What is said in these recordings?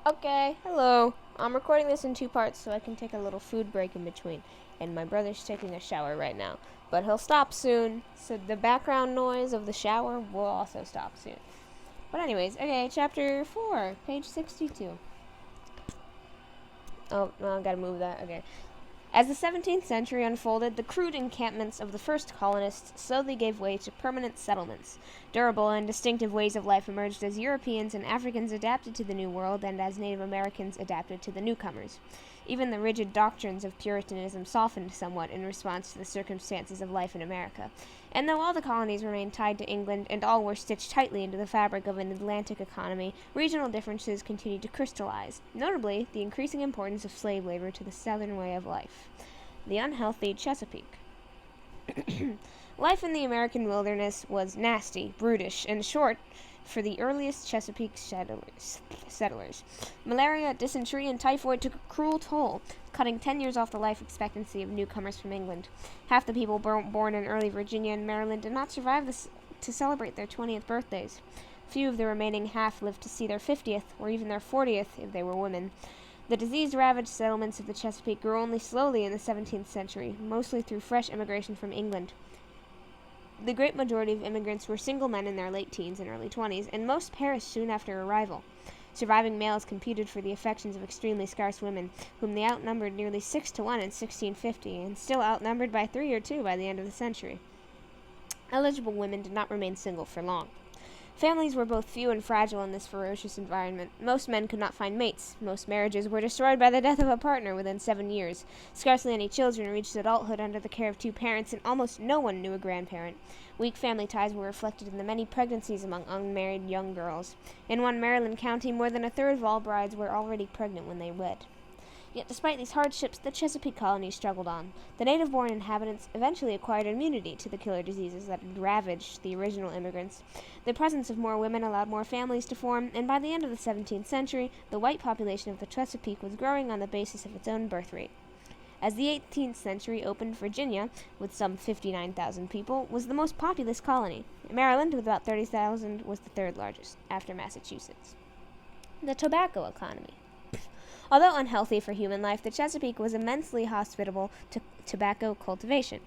Okay, hello. I'm recording this in two parts so I can take a little food break in between. And my brother's taking a shower right now. But he'll stop soon, so the background noise of the shower will also stop soon. But, anyways, okay, chapter 4, page 62. Oh, no, I gotta move that. Okay. As the 17th century unfolded, the crude encampments of the first colonists slowly gave way to permanent settlements. Durable and distinctive ways of life emerged as Europeans and Africans adapted to the New World and as Native Americans adapted to the newcomers. Even the rigid doctrines of Puritanism softened somewhat in response to the circumstances of life in America. And though all the colonies remained tied to England and all were stitched tightly into the fabric of an Atlantic economy, regional differences continued to crystallize, notably the increasing importance of slave labor to the Southern way of life. The unhealthy Chesapeake. Life in the American wilderness was nasty, brutish, and short for the earliest Chesapeake settlers. Malaria, dysentery, and typhoid took a cruel toll, cutting 10 years off the life expectancy of newcomers from England. Half the people born in early Virginia and Maryland did not survive to celebrate their 20th birthdays. Few of the remaining half lived to see their 50th, or even their 40th if they were women. The disease-ravaged settlements of the Chesapeake grew only slowly in the 17th century, mostly through fresh immigration from England. The great majority of immigrants were single men in their late teens and early 20s, and most perished soon after arrival. Surviving males competed for the affections of extremely scarce women, whom they outnumbered nearly 6 to 1 in 1650, and still outnumbered by 3 or 2 by the end of the century. Eligible women did not remain single for long. Families were both few and fragile in this ferocious environment. Most men could not find mates. Most marriages were destroyed by the death of a partner within 7 years. Scarcely any children reached adulthood under the care of two parents, and almost no one knew a grandparent. Weak family ties were reflected in the many pregnancies among unmarried young girls. In one Maryland county, more than a third of all brides were already pregnant when they wed. Yet despite these hardships, the Chesapeake colony struggled on. The native-born inhabitants eventually acquired immunity to the killer diseases that had ravaged the original immigrants. The presence of more women allowed more families to form, and by the end of the 17th century, the white population of the Chesapeake was growing on the basis of its own birth rate. As the 18th century opened, Virginia, with some 59,000 people, was the most populous colony. Maryland, with about 30,000, was the third largest, after Massachusetts. The tobacco economy. Although unhealthy for human life, the Chesapeake was immensely hospitable to tobacco cultivation.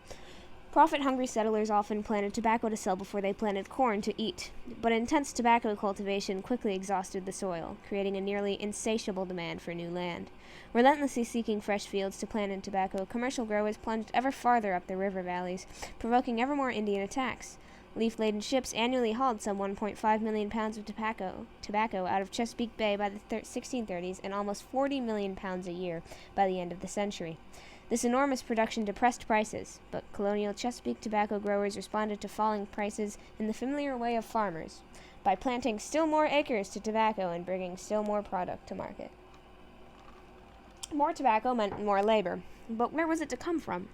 Profit-hungry settlers often planted tobacco to sell before they planted corn to eat, but intense tobacco cultivation quickly exhausted the soil, creating a nearly insatiable demand for new land. Relentlessly seeking fresh fields to plant in tobacco, commercial growers plunged ever farther up the river valleys, provoking ever more Indian attacks. Leaf-laden ships annually hauled some 1.5 million pounds of tobacco out of Chesapeake Bay by the 1630s and almost 40 million pounds a year by the end of the century. This enormous production depressed prices, but colonial Chesapeake tobacco growers responded to falling prices in the familiar way of farmers, by planting still more acres to tobacco and bringing still more product to market. More tobacco meant more labor, but where was it to come from?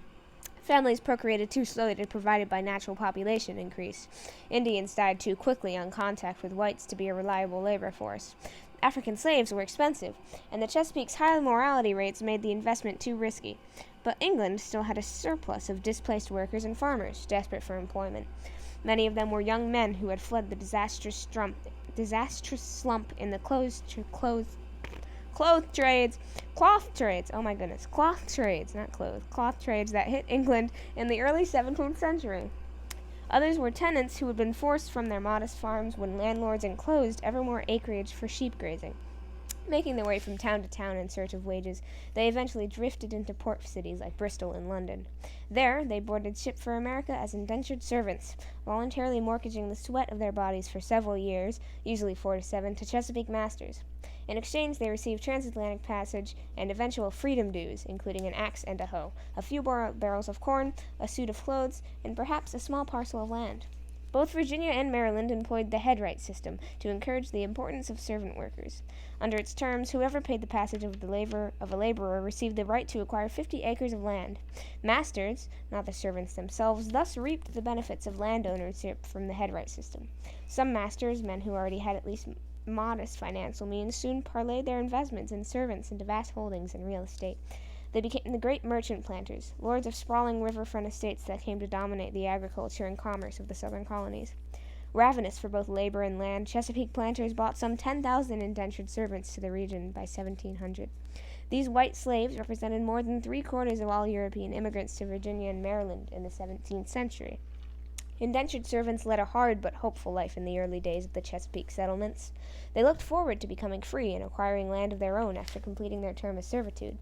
Families procreated too slowly to be provided by natural population increase. Indians died too quickly on contact with whites to be a reliable labor force. African slaves were expensive, and the Chesapeake's high mortality rates made the investment too risky. But England still had a surplus of displaced workers and farmers, desperate for employment. Many of them were young men who had fled the disastrous slump in the cloth trades, oh my goodness, cloth trades, not clothes, cloth trades that hit England in the early 17th century. Others were tenants who had been forced from their modest farms when landlords enclosed ever more acreage for sheep grazing. Making their way from town to town in search of wages, they eventually drifted into port cities like Bristol and London. There, they boarded ship for America as indentured servants, voluntarily mortgaging the sweat of their bodies for several years, usually 4 to 7, to Chesapeake masters. In exchange, they received transatlantic passage and eventual freedom dues, including an axe and a hoe, a few barrels of corn, a suit of clothes, and perhaps a small parcel of land. Both Virginia and Maryland employed the headright system to encourage the importance of servant workers. Under its terms, whoever paid the passage of a laborer received the right to acquire 50 acres of land. Masters, not the servants themselves, thus reaped the benefits of land ownership from the headright system. Some masters, men who already had at least modest financial means, soon parlayed their investments in servants into vast holdings in real estate. They became the great merchant planters, lords of sprawling riverfront estates that came to dominate the agriculture and commerce of the southern colonies. Ravenous for both labor and land, Chesapeake planters bought some 10,000 indentured servants to the region by 1700. These white slaves represented more than three-quarters of all European immigrants to Virginia and Maryland in the 17th century. Indentured servants led a hard but hopeful life in the early days of the Chesapeake settlements. They looked forward to becoming free and acquiring land of their own after completing their term of servitude.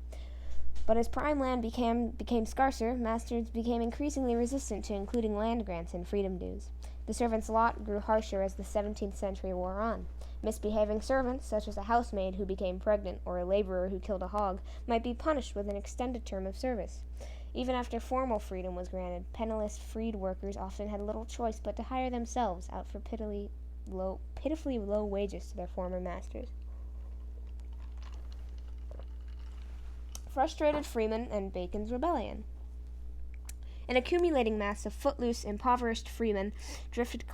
But as prime land became scarcer, masters became increasingly resistant to including land grants and freedom dues. The servants' lot grew harsher as the 17th century wore on. Misbehaving servants, such as a housemaid who became pregnant or a laborer who killed a hog, might be punished with an extended term of service. Even after formal freedom was granted, penniless freed workers often had little choice but to hire themselves out for pitifully low wages to their former masters. Frustrated freemen and Bacon's Rebellion. An accumulating mass of footloose, impoverished freemen drifted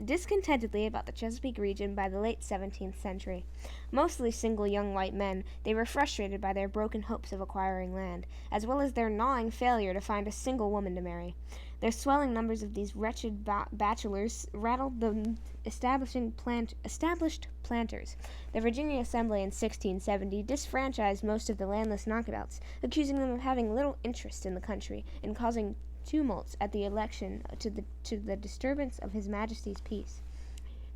discontentedly about the Chesapeake region by the late 17th century. Mostly single young white men, they were frustrated by their broken hopes of acquiring land, as well as their gnawing failure to find a single woman to marry. The swelling numbers of these wretched bachelors rattled the established planters. The Virginia Assembly in 1670 disfranchised most of the landless knockabouts, accusing them of having little interest in the country and causing tumults at the election to the disturbance of His Majesty's peace.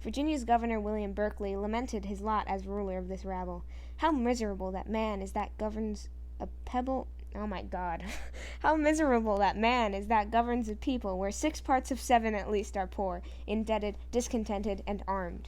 Virginia's Governor William Berkeley lamented his lot as ruler of this rabble. How miserable that man is that governs a pebble. Oh my God. How miserable that man is that governs a people where 6 parts of 7 at least are poor, indebted, discontented, and armed.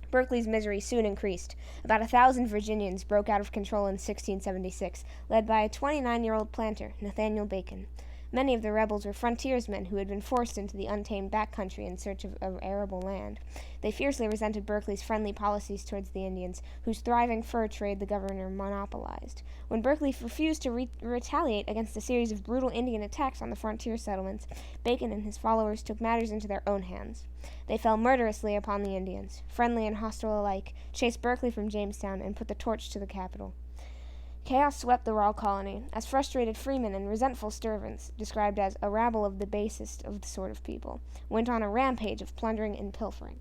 Berkeley's misery soon increased. About 1,000 Virginians broke out of control in 1676, led by a 29-year-old planter, Nathaniel Bacon. Many of the rebels were frontiersmen who had been forced into the untamed backcountry in search of arable land. They fiercely resented Berkeley's friendly policies towards the Indians, whose thriving fur trade the governor monopolized. When Berkeley refused to retaliate against a series of brutal Indian attacks on the frontier settlements, Bacon and his followers took matters into their own hands. They fell murderously upon the Indians, friendly and hostile alike, chased Berkeley from Jamestown, and put the torch to the capital. Chaos swept the raw colony, as frustrated freemen and resentful servants, described as a rabble of the basest of the sort of people, went on a rampage of plundering and pilfering.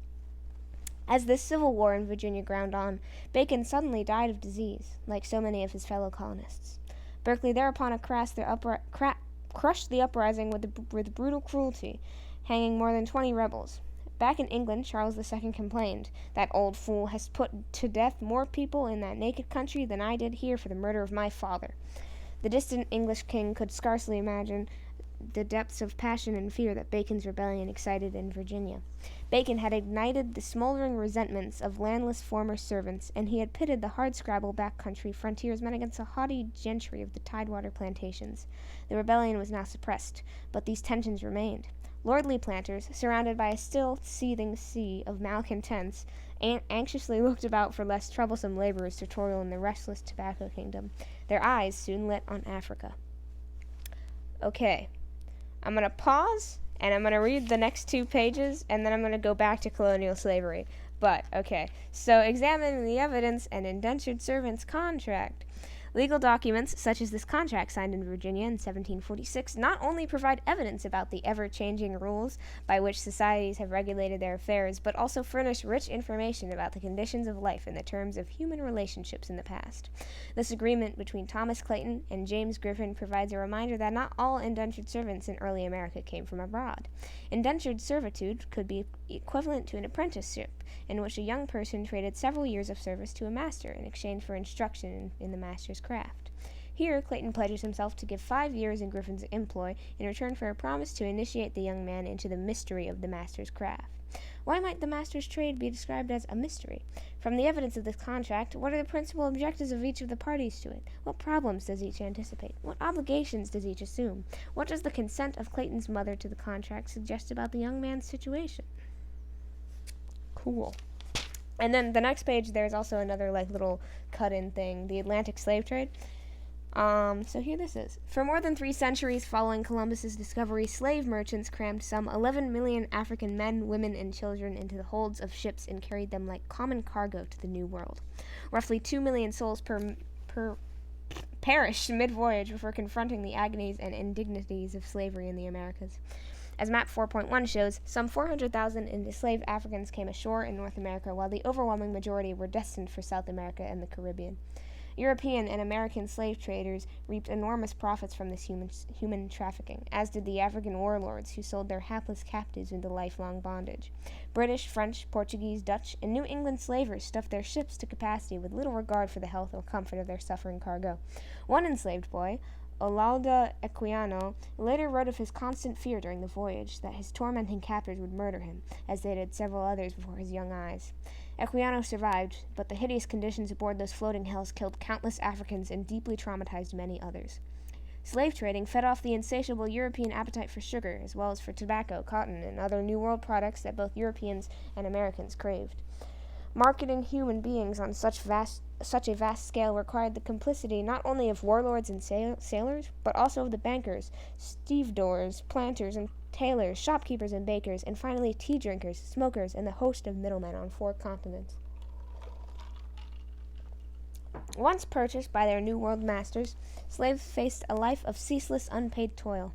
As this civil war in Virginia ground on, Bacon suddenly died of disease, like so many of his fellow colonists. Berkeley thereupon crushed the uprising with brutal cruelty, hanging more than 20 rebels. Back in England, Charles II complained, "That old fool has put to death more people in that naked country than I did here for the murder of my father." The distant English king could scarcely imagine the depths of passion and fear that Bacon's rebellion excited in Virginia. Bacon had ignited the smoldering resentments of landless former servants, and he had pitted the hardscrabble backcountry frontiersmen against the haughty gentry of the Tidewater plantations. The rebellion was now suppressed, but these tensions remained. Lordly planters, surrounded by a still seething sea of malcontents, anxiously looked about for less troublesome laborers to toil in the restless tobacco kingdom. Their eyes soon lit on Africa. Okay, I'm going to pause, and I'm going to read the next 2 pages, and then I'm going to go back to colonial slavery. But, okay, so examine the evidence and indentured servants contract. Legal documents, such as this contract signed in Virginia in 1746, not only provide evidence about the ever-changing rules by which societies have regulated their affairs, but also furnish rich information about the conditions of life and the terms of human relationships in the past. This agreement between Thomas Clayton and James Griffin provides a reminder that not all indentured servants in early America came from abroad. Indentured servitude could be equivalent to an apprenticeship, in which a young person traded several years of service to a master in exchange for instruction in the master's craft. Here, Clayton pledges himself to give 5 years in Griffin's employ in return for a promise to initiate the young man into the mystery of the master's craft. Why might the master's trade be described as a mystery? From the evidence of this contract, what are the principal objectives of each of the parties to it? What problems does each anticipate? What obligations does each assume? What does the consent of Clayton's mother to the contract suggest about the young man's situation? Cool. And then the next page, there's also another little cut-in thing, the Atlantic slave trade. So here this is. For more than 3 centuries following Columbus's discovery, slave merchants crammed some 11 million African men, women, and children into the holds of ships and carried them like common cargo to the New World. Roughly 2 million souls perished mid-voyage before confronting the agonies and indignities of slavery in the Americas. As map 4.1 shows, some 400,000 enslaved Africans came ashore in North America, while the overwhelming majority were destined for South America and the Caribbean. European and American slave traders reaped enormous profits from this human trafficking, as did the African warlords who sold their hapless captives into lifelong bondage. British, French, Portuguese, Dutch, and New England slavers stuffed their ships to capacity with little regard for the health or comfort of their suffering cargo. One enslaved boy, Olalda Equiano, later wrote of his constant fear during the voyage that his tormenting captors would murder him, as they did several others before his young eyes. Equiano survived, but the hideous conditions aboard those floating hells killed countless Africans and deeply traumatized many others. Slave trading fed off the insatiable European appetite for sugar, as well as for tobacco, cotton, and other New World products that both Europeans and Americans craved. Marketing human beings on such a vast scale required the complicity not only of warlords and sailors, but also of the bankers, stevedores, planters, and tailors, shopkeepers and bakers, and finally tea drinkers, smokers, and the host of middlemen on 4 continents. Once purchased by their New World masters, slaves faced a life of ceaseless unpaid toil.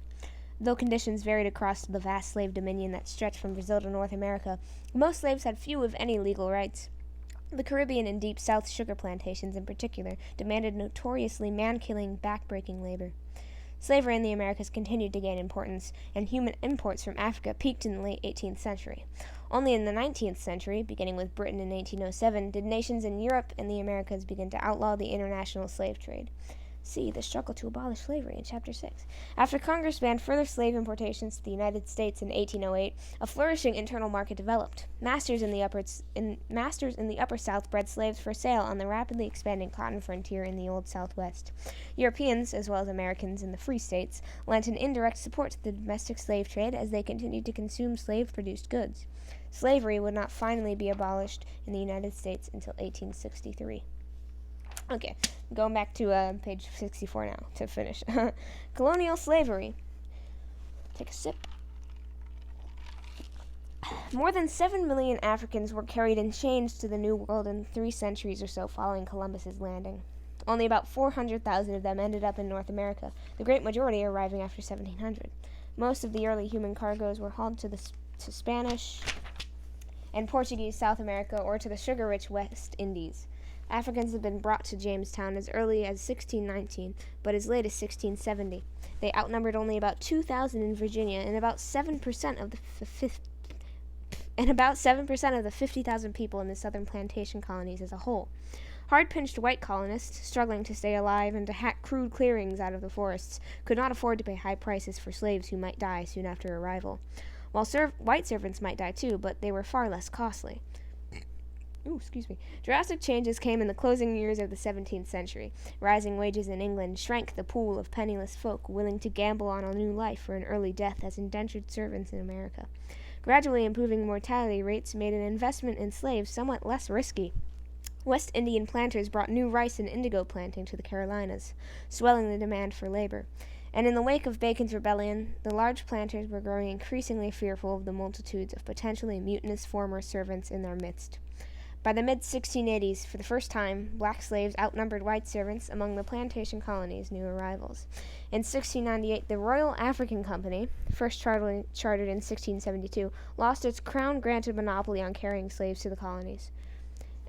Though conditions varied across the vast slave dominion that stretched from Brazil to North America, most slaves had few, if any, legal rights. The Caribbean and Deep South sugar plantations, in particular, demanded notoriously man-killing, back-breaking labor. Slavery in the Americas continued to gain importance, and human imports from Africa peaked in the late 18th century. Only in the 19th century, beginning with Britain in 1807, did nations in Europe and the Americas begin to outlaw the international slave trade. See the struggle to abolish slavery in Chapter 6. After Congress banned further slave importations to the United States in 1808, a flourishing internal market developed. Masters in the Upper South bred slaves for sale on the rapidly expanding cotton frontier in the Old Southwest. Europeans, as well as Americans in the Free States, lent an indirect support to the domestic slave trade as they continued to consume slave-produced goods. Slavery would not finally be abolished in the United States until 1863. Okay, going back to page 64 now to finish. Colonial slavery. Take a sip. More than 7 million Africans were carried in chains to the New World in 3 centuries or so following Columbus's landing. Only about 400,000 of them ended up in North America, the great majority arriving after 1700. Most of the early human cargoes were hauled to Spanish and Portuguese South America or to the sugar-rich West Indies. Africans had been brought to Jamestown as early as 1619, but as late as 1670. They outnumbered only about 2,000 in Virginia and about 7% of the 50,000 people in the southern plantation colonies as a whole. Hard-pinched white colonists, struggling to stay alive and to hack crude clearings out of the forests, could not afford to pay high prices for slaves who might die soon after arrival. While white servants might die too, but they were far less costly. Drastic changes came in the closing years of the 17th century. Rising wages in England shrank the pool of penniless folk willing to gamble on a new life or an early death as indentured servants in America. Gradually improving mortality rates made an investment in slaves somewhat less risky. West Indian planters brought new rice and indigo planting to the Carolinas, swelling the demand for labor. And in the wake of Bacon's rebellion, the large planters were growing increasingly fearful of the multitudes of potentially mutinous former servants in their midst. By the mid-1680s, for the first time, black slaves outnumbered white servants among the plantation colonies' new arrivals. In 1698, the Royal African Company, first chartered in 1672, lost its crown-granted monopoly on carrying slaves to the colonies.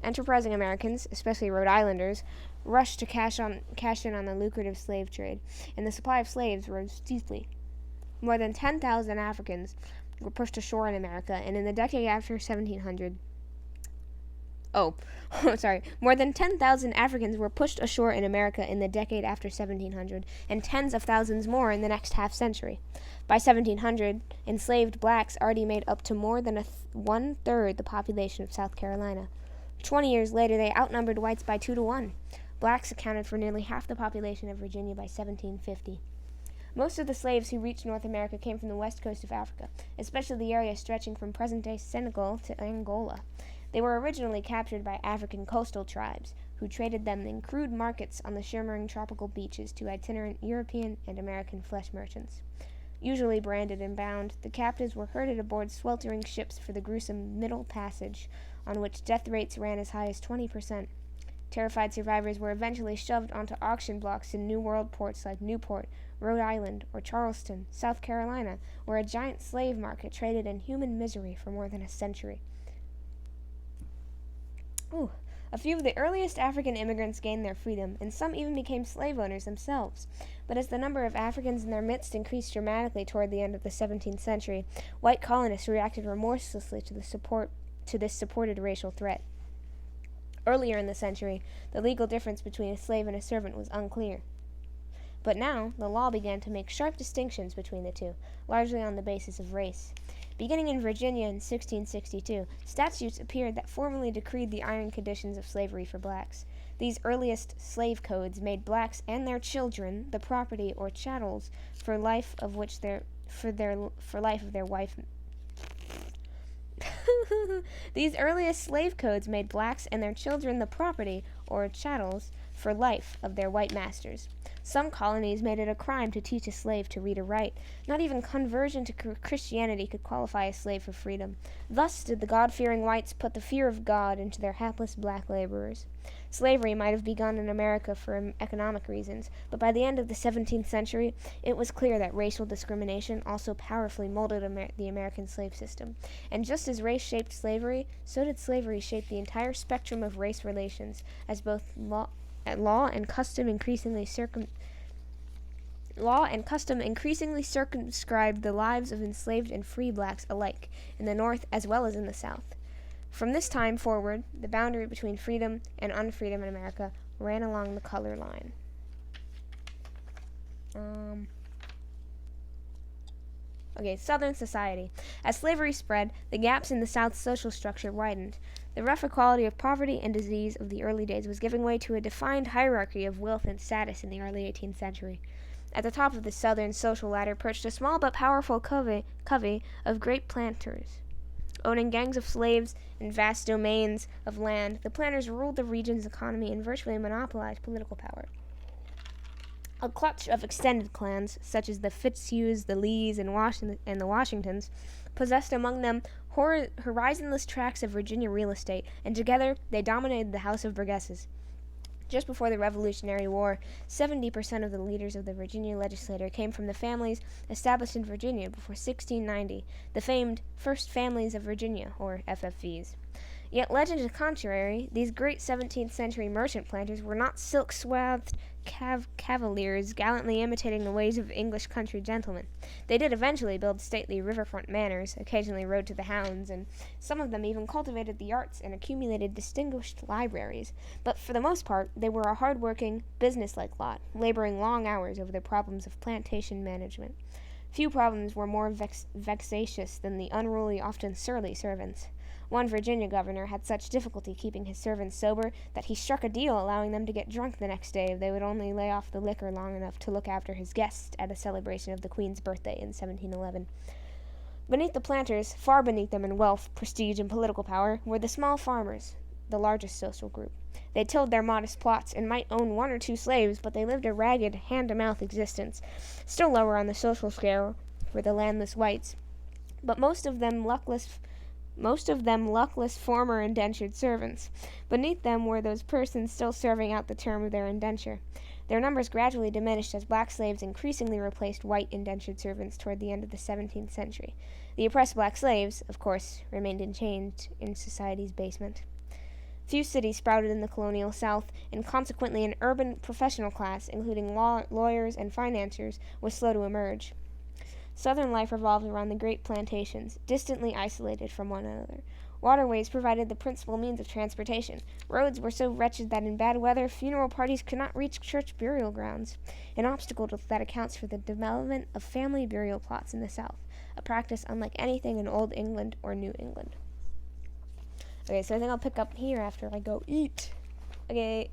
Enterprising Americans, especially Rhode Islanders, rushed to cash in on the lucrative slave trade, and the supply of slaves rose steeply. More than 10,000 Africans were pushed ashore in America, and in the decade after 1700, more than 10,000 Africans were pushed ashore in America in the decade after 1700, and tens of thousands more in the next half-century. By 1700, enslaved blacks already made up to more than one-third the population of South Carolina. 20 years later, they outnumbered whites by 2 to 1. Blacks accounted for nearly half the population of Virginia by 1750. Most of the slaves who reached North America came from the west coast of Africa, especially the area stretching from present-day Senegal to Angola. They were originally captured by African coastal tribes, who traded them in crude markets on the shimmering tropical beaches to itinerant European and American flesh merchants. Usually branded and bound, the captives were herded aboard sweltering ships for the gruesome Middle Passage, on which death rates ran as high as 20%. Terrified survivors were eventually shoved onto auction blocks in New World ports like Newport, Rhode Island, or Charleston, South Carolina, where a giant slave market traded in human misery for more than a century. A few of the earliest African immigrants gained their freedom, and some even became slave owners themselves. But as the number of Africans in their midst increased dramatically toward the end of the 17th century, white colonists reacted remorselessly to this supported racial threat. Earlier in the century, the legal difference between a slave and a servant was unclear. But now, the law began to make sharp distinctions between the two, largely on the basis of race. Beginning in Virginia in 1662, statutes appeared that formally decreed the iron conditions of slavery for blacks. These earliest slave codes made blacks and their children the property or chattels for life of their wife. These earliest slave codes made blacks and their children the property or chattels for life of their white masters. Some colonies made it a crime to teach a slave to read or write. Not even conversion to Christianity could qualify a slave for freedom. Thus did the God-fearing whites put the fear of God into their hapless black laborers. Slavery might have begun in America for economic reasons, but by the end of the 17th century, it was clear that racial discrimination also powerfully molded the American slave system. And just as race shaped slavery, so did slavery shape the entire spectrum of race relations, as both law and custom increasingly circumscribed the lives of enslaved and free blacks alike, in the North as well as in the South. From this time forward, the boundary between freedom and unfreedom in America ran along the color line. Southern society. As slavery spread, the gaps in the South's social structure widened. The rough equality of poverty and disease of the early days was giving way to a defined hierarchy of wealth and status in the early 18th century. At the top of the Southern social ladder perched a small but powerful covey of great planters. Owning gangs of slaves and vast domains of land, the planters ruled the region's economy and virtually monopolized political power. A clutch of extended clans, such as the Fitzhughs, the Lees, and the Washingtons, possessed among them horizonless tracts of Virginia real estate, and together they dominated the House of Burgesses. Just before the Revolutionary War, 70% of the leaders of the Virginia legislature came from the families established in Virginia before 1690, the famed First Families of Virginia, or FFVs. Yet, legend to the contrary, these great 17th century merchant planters were not silk-swathed cavaliers gallantly imitating the ways of English country gentlemen. They did eventually build stately riverfront manors, occasionally rode to the hounds, and some of them even cultivated the arts and accumulated distinguished libraries. But for the most part, they were a hard-working, business-like lot, laboring long hours over the problems of plantation management. Few problems were more vexatious than the unruly, often surly servants. One Virginia governor had such difficulty keeping his servants sober that he struck a deal allowing them to get drunk the next day if they would only lay off the liquor long enough to look after his guests at a celebration of the Queen's birthday in 1711. Beneath the planters, far beneath them in wealth, prestige, and political power, were the small farmers, the largest social group. They tilled their modest plots and might own 1 or 2 slaves, but they lived a ragged, hand-to-mouth existence. Still lower on the social scale were the landless whites, but most of them luckless former indentured servants. Beneath them were those persons still serving out the term of their indenture. Their numbers gradually diminished as black slaves increasingly replaced white indentured servants toward the end of the 17th century. The oppressed black slaves, of course, remained enchained in society's basement. Few cities sprouted in the colonial South, and consequently an urban professional class, including lawyers and financiers, was slow to emerge. Southern life revolved around the great plantations, distantly isolated from one another. Waterways provided the principal means of transportation. Roads were so wretched that in bad weather, funeral parties could not reach church burial grounds, an obstacle that accounts for the development of family burial plots in the South, a practice unlike anything in Old England or New England. Okay, so I think I'll pick up here after I go eat. Okay.